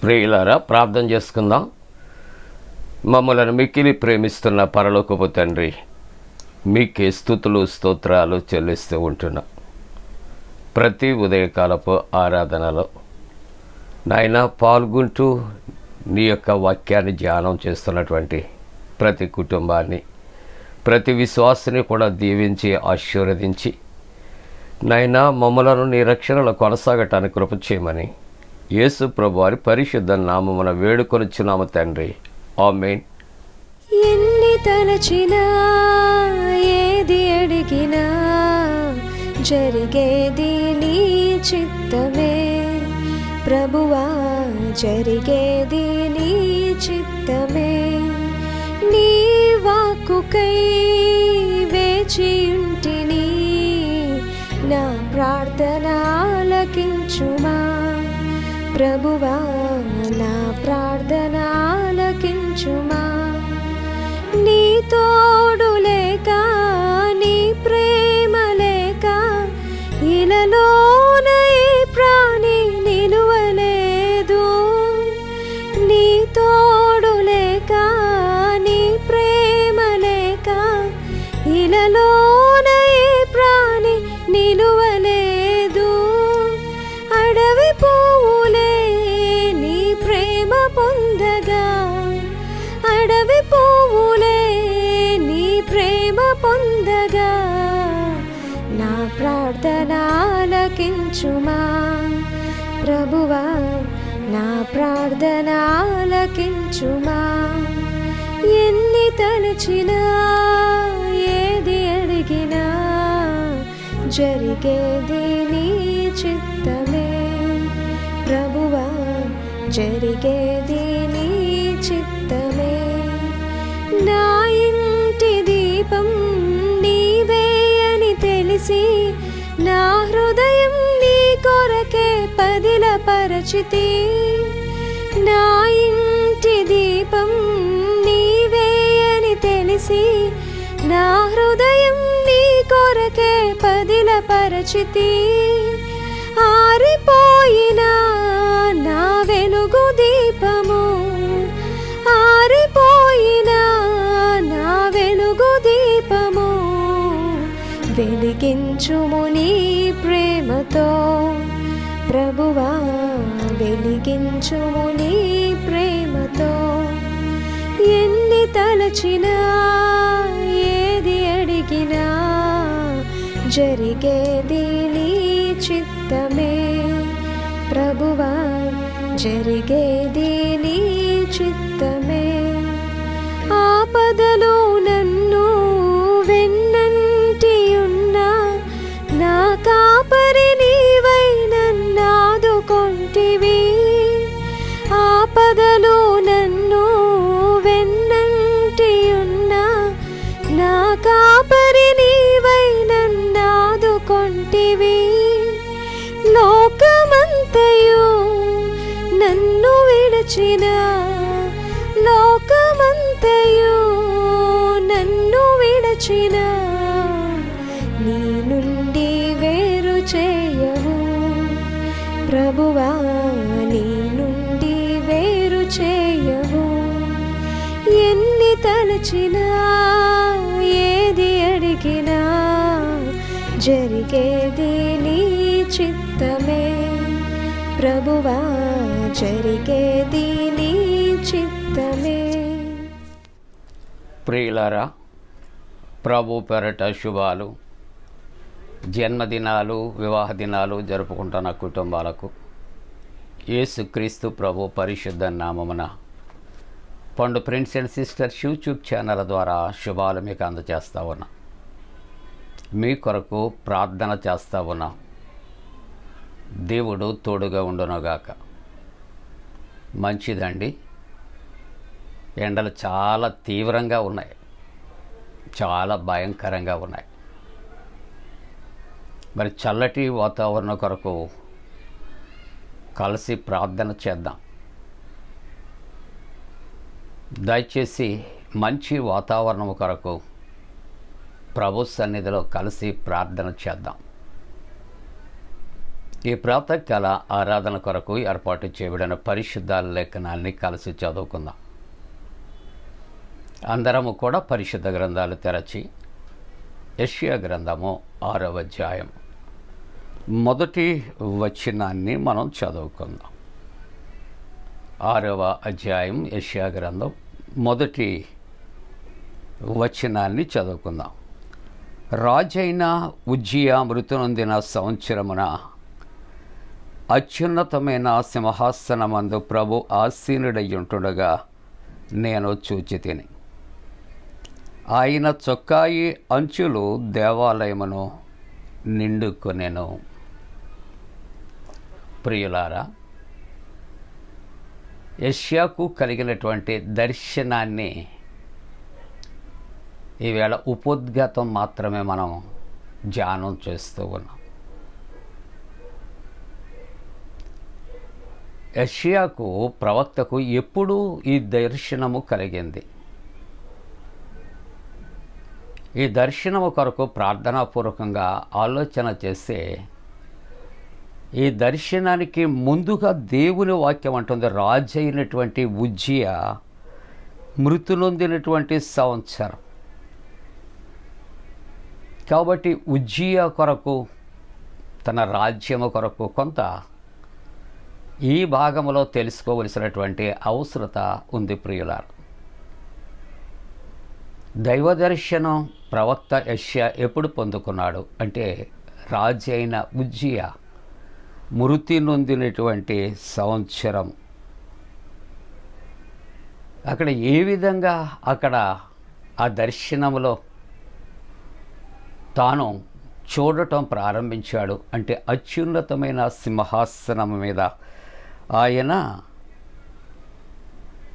ప్రియులారా, ప్రార్థన చేసుకుందాం. మమ్మలను మిక్కిలి ప్రేమిస్తున్న పరలోకపు తండ్రి, మీకే స్తుతులు స్తోత్రాలు చెల్లిస్తూ ఉంటున్నాం. ప్రతి ఉదయకాలపు ఆరాధనలో నాయన పాల్గొంటూ నీ యొక్క వాక్యాన్ని ధ్యానం చేస్తున్నటువంటి ప్రతి కుటుంబాన్ని, ప్రతి విశ్వాసిని కూడా దీవించి ఆశీర్వదించి నాయన మమ్మలను నీ రక్షణలో కొనసాగటానికి కృప చేయమని యేసు ప్రభు వారి పరిశుద్ధ నామమున వేడుకొనుచున్నాము తండ్రి. ఆమేన్. ఎన్ని తలచినా ఏది అడిగినా జరిగేది నీ చిత్తమే ప్రభువా, జరిగేది నీ చిత్తమే. నీ వాక్కుకై వేచియుంటిని, నా ప్రార్థన ఆలకించుమా ప్రభువా, నా ప్రార్థన ఆలకించుమా. నీ తోడు లేక, నీ ప్రేమ లేక ఇలలోన ఏ ప్రాణి నిలువలేదు. నీ తోడు లేక, నీ ప్రేమ లేక ఇలలోన ఏ ప్రాణి నిలువలేదు. అడవి పువ్వులే నీ ప్రేమ పొందగా, అడవి పువ్వులే నీ ప్రేమ పొందగా, నా ప్రార్థన ఆలకించుమా ప్రభువా, నా ప్రార్థన ఆలకించుమా. ఎన్ని తలచినా ఏది అడిగినా జరిగేది నీ చిత్తమే ప్రభువా, జరిగేది నీ చిత్తమే. నా ఇంటి దీపం నీవే అని తెలిసి, నా హృదయం నీ కొరకే పదిలపరచితి. నా ఇంటి దీపం నీవే అని తెలిసి, నా హృదయం నీ కొరకే పదిలపరచితి. ఆరిపోయినా నా వెలుగు దీపము, ఆరిపోయినా నా వెలుగు దీపము, వెలిగించుము నీ ప్రేమతో ప్రభువా, వెలిగించుము నీ ప్రేమతో. ఎన్ని తలచినా ఏది అడిగినా జరిగేది నీ చిత్తమే ప్రభువా, జరిగేది నీ చిత్తమే. ఆపదలో నన్ను వెన్నంటి ఉన్నా, నా కాపరి నీవై నన్నాదుకొంటివి. ఆపదలో నన్ను వెన్నంటి ఉన్నా, నా కాపరి నీవై నన్నాదుకొంటివి. లోకమంతయు నన్ను విడచిన, లోకమంతయు నన్ను విడచిన, నీ నుండి వేరు చేయవు ప్రభువా, నీ నుండి వేరు చేయవు. ఎన్ని తలచినా ఏది అడిగినా జరిగేది నీ చిత్తమే ప్రభువా, జరిగేది నీ చిత్తమే. ప్రియులారా, ప్రభు పేరట శుభాలు. జన్మదినాలు, వివాహ దినాలు జరుపుకుంటున్న కుటుంబాలకు యేసుక్రీస్తు ప్రభు పరిశుద్ధ నామమున పండు friends and sisters YouTube channel ద్వారా శుభాలు మీకు అందజేస్తా ఉన్నా. మీ కొరకు ప్రార్థన చేస్తా ఉన్నా. దేవుడు తోడుగా ఉండునుగాక. మంచిదండి. ఎండలు చాలా తీవ్రంగా ఉన్నాయి, చాలా భయంకరంగా ఉన్నాయి. మరి చల్లటి వాతావరణం కొరకు కలిసి ప్రార్థన చేద్దాం. దయచేసి మంచి వాతావరణం కొరకు ప్రభు సన్నిధిలో కలిసి ప్రార్థన చేద్దాం. ఈ ప్రాతకాల ఆరాధన కొరకు ఏర్పాటు చేయబడిన పరిశుద్ధ లేఖనాన్ని కలిసి చదువుకుందాం. అందరము కూడా పరిశుద్ధ గ్రంథాలు తెరచి యెషయా గ్రంథము 6వ అధ్యాయం మొదటి వచనాన్ని మనం చదువుకుందాం. 6వ అధ్యాయం యెషయా గ్రంథం మొదటి వచనాన్ని చదువుకుందాం. రాజైన ఉజ్జియా మృతి నొందిన సంవత్సరమున అత్యున్నతమైన సింహాసనమందు ప్రభు ఆసీనుడయ్యుంటుండగా నేను చూచితిని. ఆయన చొక్కాయి అంచులు దేవాలయమును నిండుకొనెను. ప్రియులారా, యెషయాకు కలిగినటువంటి దర్శనాన్ని ఈవేళ ఉపోద్ఘాతం మాత్రమే మనం ధ్యానం చేస్తూ ఉన్నాం. యెషయాకు ప్రవక్తకు ఎప్పుడూ ఈ దర్శనము కలిగింది. ఈ దర్శనము కొరకు ప్రార్థనాపూర్వకంగా ఆలోచన చేస్తే ఈ దర్శనానికి ముందుగా దేవుని వాక్యం అంటుంది, రాజు అయినటువంటి ఉజ్జియా మృతి నొందినటువంటి సంవత్సరం. కాబట్టి ఉజ్జియా కొరకు, తన రాజ్యము కొరకు కొంత ఈ భాగంలో తెలుసుకోవలసినటువంటి అవసరత ఉంది. ప్రియులారు, దైవ దర్శనం ప్రవక్త యెషయా ఎప్పుడు పొందుకున్నాడు అంటే రాజు అయిన ఉజ్జియా మృతి నొందినటువంటి సంవత్సరం. అక్కడ ఏ విధంగా ఆ దర్శనంలో తాను చూడటం ప్రారంభించాడు అంటే అత్యున్నతమైన సింహాసనం మీద ఆయన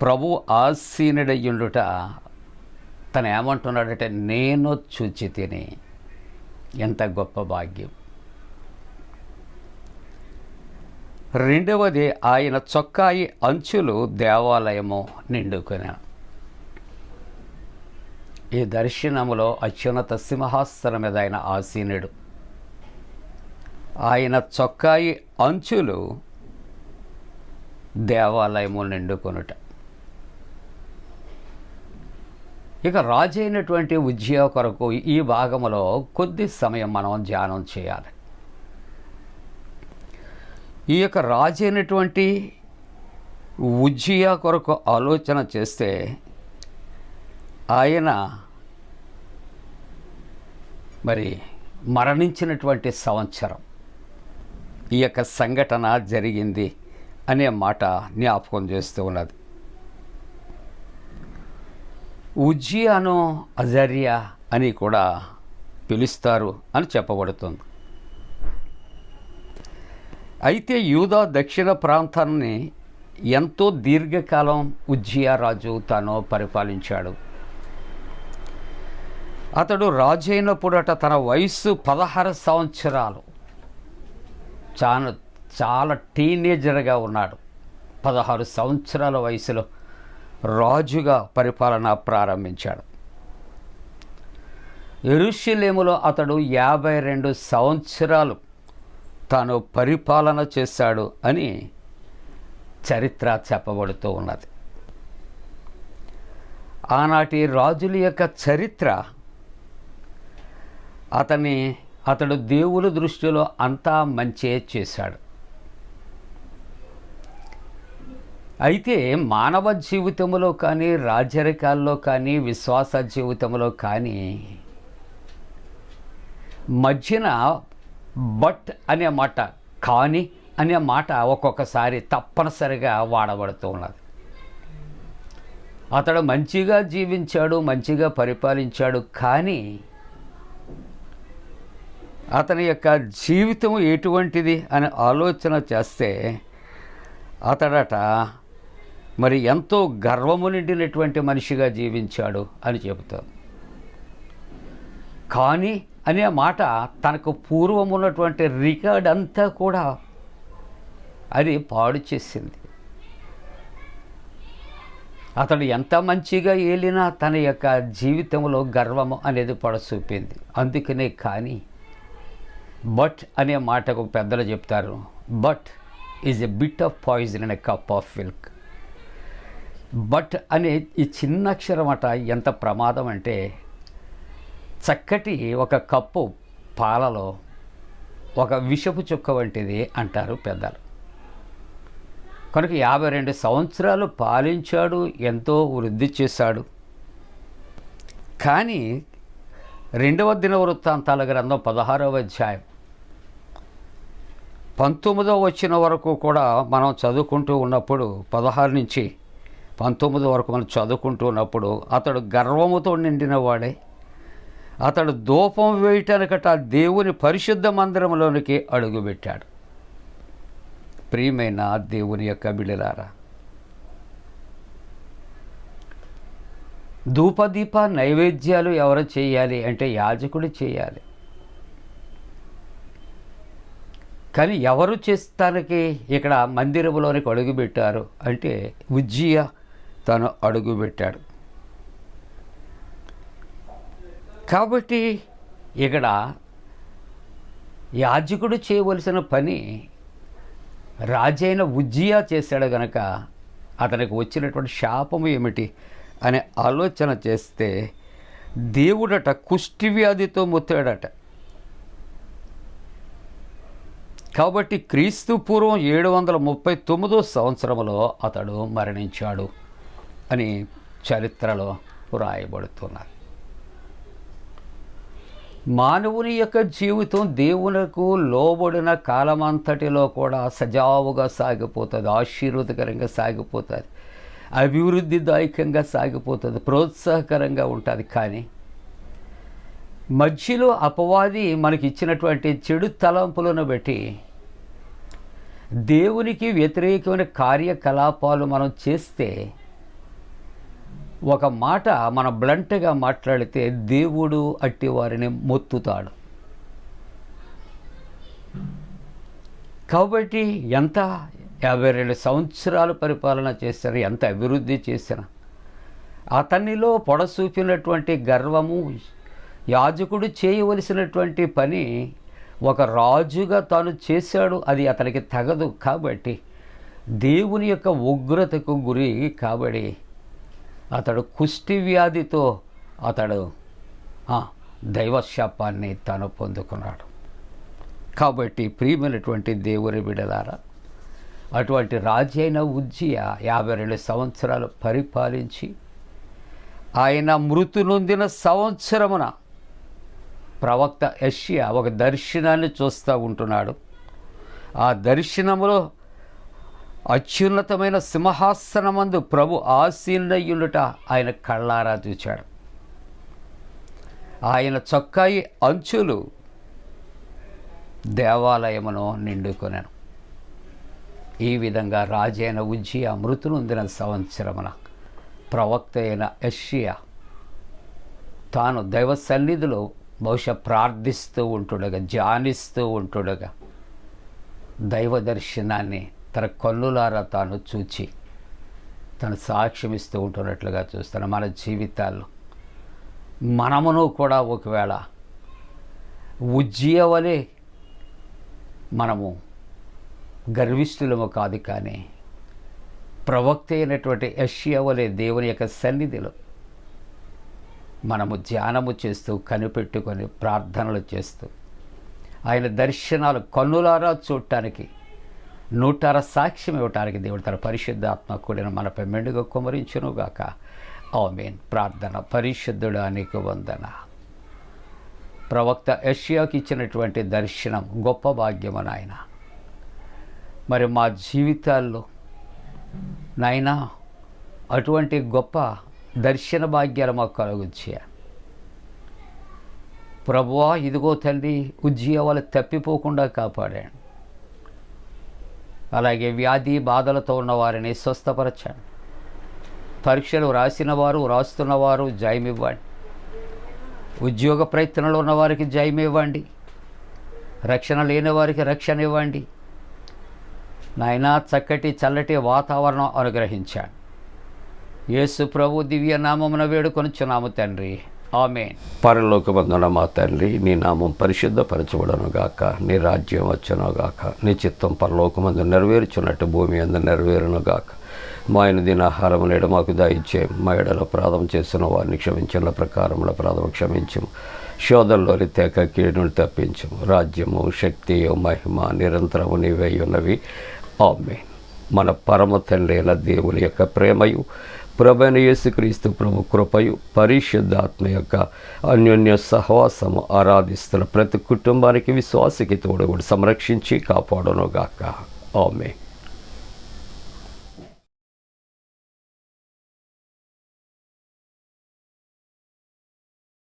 ప్రభు ఆసీనుడయ్యుండుట తను ఏమంటున్నాడంటే నేను చూచితిని. ఎంత గొప్ప భాగ్యం. రెండవది, ఆయన చొక్కాయి అంచులు దేవాలయము నిండుకొనెను. ఈ దర్శనములో అత్యున్నత సింహాసనం మీద ఆయన ఆసీనుడు. ఆయన చొక్కాయి అంచులు దేవాలయము నిండుకొనుట. ఇక రాజు అయినటువంటి ఉజ్జియా కొరకు ఈ భాగంలో కొద్ది సమయం మనం ధ్యానం చేయాలి. ఈ యొక్క రాజు అయినటువంటి ఉజ్జియా కొరకు ఆలోచన చేస్తే ఆయన మరి మరణించినటువంటి సంవత్సరం ఈ యొక్క సంఘటన జరిగింది అనే మాట జ్ఞాపకం చేస్తూ ఉన్నది. ఉజ్జియాను అజర్యా అని కూడా పిలుస్తారు అని చెప్పబడుతుంది. అయితే యూదా దక్షిణ ప్రాంతాన్ని ఎంతో దీర్ఘకాలం ఉజ్జియా రాజు తాను పరిపాలించాడు. అతడు రాజు అయినప్పుడట తన వయస్సు 16 సంవత్సరాలు. చాలా టీనేజర్గా ఉన్నాడు. 16 సంవత్సరాల వయసులో రాజుగా పరిపాలన ప్రారంభించాడు. యెరూషలేములో అతడు 52 సంవత్సరాలు తాను పరిపాలన చేశాడు అని చరిత్ర చెప్పబడుతూ ఉన్నది. ఆనాటి రాజుల యొక్క చరిత్ర అతడు దేవుని దృష్టిలో అంతా మంచే చేశాడు. అయితే మానవ జీవితంలో కానీ, రాజరికాల్లో కానీ, విశ్వాస జీవితంలో కానీ మధ్యన బట్ అనే మాట, కానీ అనే మాట ఒక్కొక్కసారి తప్పనిసరిగా వాడబడుతూ ఉన్నది. అతడు మంచిగా జీవించాడు, మంచిగా పరిపాలించాడు, కానీ అతని యొక్క జీవితం ఎటువంటిది అని ఆలోచన చేస్తే అతడట మరి ఎంతో గర్వము నిండినటువంటి మనిషిగా జీవించాడు అని చెబుతారు. కానీ అనే మాట తనకు పూర్వం ఉన్నటువంటి రికార్డ్ అంతా కూడా అది పాడు చేసింది. అతడు ఎంత మంచిగా ఏలినా తన యొక్క జీవితంలో గర్వము అనేది పడచూపింది. అందుకనే కానీ బట్ అనే మాటకు పెద్దలు చెప్తారు, but is a bit of poison in a cup of milk. But అనే ఈ చిన్న అక్షరం అట ఎంత ప్రమాదం అంటే, చక్కటి ఒక కప్పు పాలలో ఒక విషపు చుక్క వంటిది అంటారు పెద్దలు. కనుక 52 సంవత్సరాలు పాలించాడు, ఎంతో వృద్ధి చేశాడు. కానీ 2వ దినవృత్తాంతాల గ్రంథం 16వ అధ్యాయం 19వ వచనం వరకు కూడా మనం చదువుకుంటూ ఉన్నప్పుడు, 16 నుంచి 19 వరకు మనం చదువుకుంటూ ఉన్నప్పుడు, అతడు గర్వముతో నిండిన వాడే, అతడు ధూపం వేయటానికట దేవుని పరిశుద్ధ మందిరంలోనికి అడుగుపెట్టాడు. ప్రియమైన దేవుని యొక్క బిడ్డలారా, ధూపదీప నైవేద్యాలు ఎవరు చేయాలి అంటే యాజకుడు చేయాలి. కానీ ఎవరు చేస్తానికి ఇక్కడ మందిరంలోనికి అడుగుపెట్టారు అంటే ఉజ్జియా తను అడుగుపెట్టాడు. కాబట్టి ఇక్కడ యాజకుడు చేయవలసిన పని రాజైన ఉజ్జియా చేశాడు గనక అతనికి వచ్చినటువంటి శాపము ఏమిటి అనే ఆలోచన చేస్తే, దేవుడట కుష్టి వ్యాధితో ముత్తాడట. కాబట్టి క్రీస్తు పూర్వం 739 సంవత్సరంలో అతడు మరణించాడు అని చరిత్రలో రాయబడుతున్నారు. మానవుని యొక్క జీవితం దేవునకు లోబడిన కాలమంతటిలో కూడా సజావుగా సాగిపోతుంది, ఆశీర్వాదకరంగా సాగిపోతుంది, అభివృద్ధిదాయకంగా సాగిపోతుంది, ప్రోత్సాహకరంగా ఉంటుంది. కానీ మధ్యలో అపవాది మనకి ఇచ్చినటువంటి చెడు తలంపులను బట్టి దేవునికి వ్యతిరేకమైన కార్యకలాపాలు మనం చేస్తే, ఒక మాట మన బ్లంట్గా మాట్లాడితే దేవుడు అట్టి వారిని మొత్తుతాడు. కాబట్టి ఎంత 52 సంవత్సరాలు పరిపాలన చేశారు, ఎంత అభివృద్ధి చేసినా అతనిలో పొడసూపినటువంటి గర్వము, యాజకుడు చేయవలసినటువంటి పని ఒక రాజుగా తాను చేశాడు, అది అతనికి తగదు. కాబట్టి దేవుని యొక్క ఉగ్రతకు గురి కాబట్టి అతడు కుష్టి వ్యాధితో అతడు దైవశాపాన్ని తాను పొందుకున్నాడు. కాబట్టి ప్రియమైనటువంటి దేవుని బిడ్డలారా, అటువంటి రాజు అయిన ఉజ్జియా 52 సంవత్సరాలు పరిపాలించి ఆయన మృతి నొందిన సంవత్సరమున ప్రవక్త యెషయా ఒక దర్శనాన్ని చూస్తూ ఉంటున్నాడు. ఆ దర్శనములో అత్యున్నతమైన సింహాసనమందు ప్రభు ఆసీనుడయ్యుండుట ఆయన కళ్ళారా చూచాడు. ఆయన చొక్కాయి అంచులు దేవాలయమును నిండుకొనెను. ఈ విధంగా రాజైన ఉజ్జియా మృతి నొందిన సంవత్సరమున ప్రవక్త అయిన యెషయా తాను దైవ సన్నిధిలో బహుశా ప్రార్థిస్తూ ఉంటుండగా, ధ్యానిస్తూ ఉంటుండగా దైవ దర్శనాన్ని తన కన్నులారా తాను చూచి తను సాక్ష్యమిస్తూ ఉంటున్నట్లుగా చూస్తాను. మన జీవితాల్లో మనమును కూడా ఒకవేళ ఉజ్జియా వలె మనము గర్విష్ఠులము కాదు, కానీ ప్రవక్త అయినటువంటి యెషయా వలె దేవుని యొక్క సన్నిధిలో మనము ధ్యానము చేస్తూ, కనిపెట్టుకొని ప్రార్థనలు చేస్తూ, ఆయన దర్శనాలు కన్నులారా చూడటానికి, నూటార సాక్ష్యం ఇవ్వటానికి దేవుడు తన పరిశుద్ధాత్మ కూడిన మనపై మెండుగా కుమరించునుగాక. ఆమేన్. ప్రార్థన. పరిశుద్ధుడా నీకు వందన. ప్రవక్త యెషయాకి ఇచ్చినటువంటి దర్శనం గొప్ప భాగ్యము నాయన. మరి మా జీవితాల్లో నాయనా అటువంటి గొప్ప దర్శన భాగ్యాలు మాకు కలుగుచ్చా ప్రభువా. ఇదిగో తండ్రి, ఉజ్జియా వాళ్ళు తప్పిపోకుండా కాపాడాడు. అలాగే వ్యాధి బాధలతో ఉన్నవారిని స్వస్థపరచండి. పరీక్షలు రాసిన వారు, రాస్తున్నవారు జయమివ్వండి. ఉద్యోగ ప్రయత్నంలో ఉన్నవారికి జయమివ్వండి. రక్షణ లేని వారికి రక్షణ ఇవ్వండి నాయనా. చక్కటి చల్లటి వాతావరణం అనుగ్రహించాడు. యేసు ప్రభు దివ్య నామమున వేడుకొనుచున్నాము తండ్రి. ఆమేన్. పరలోకమందున మా తండ్రి, నీ నామం పరిశుద్ధపరచబడునుగాక, నీ రాజ్యం వచ్చునుగాక, నీ చిత్తం పరలోకమందు నెరవేర్చున్నట్టు భూమి అందు నెరవేరునుగాక. మా దిన ఆహారం నేడు మాకు దయచేయం, మా ఎడల అపరాధం చేసిన వారిని క్షమించిన ప్రకారముల అపరాధం క్షమించము, శోధనలోని తేక కీడును తప్పించము. రాజ్యము, శక్తియు, మహిమ నిరంతరము నీవే ఉన్నవి. ఆమేన్. మన పరమ తండ్రి అయిన దేవుని యొక్క ప్రేమయు, ప్రభువైన యేసుక్రీస్తు ప్రభు కృపయు, పరిశుద్ధాత్మ యొక్క అన్యోన్య సహవాసము ఆరాధిస్తున్న ప్రతి కుటుంబానికి, విశ్వాసికి తోడుగుడు సంరక్షించి కాపాడునుగాక. ఆమేన్.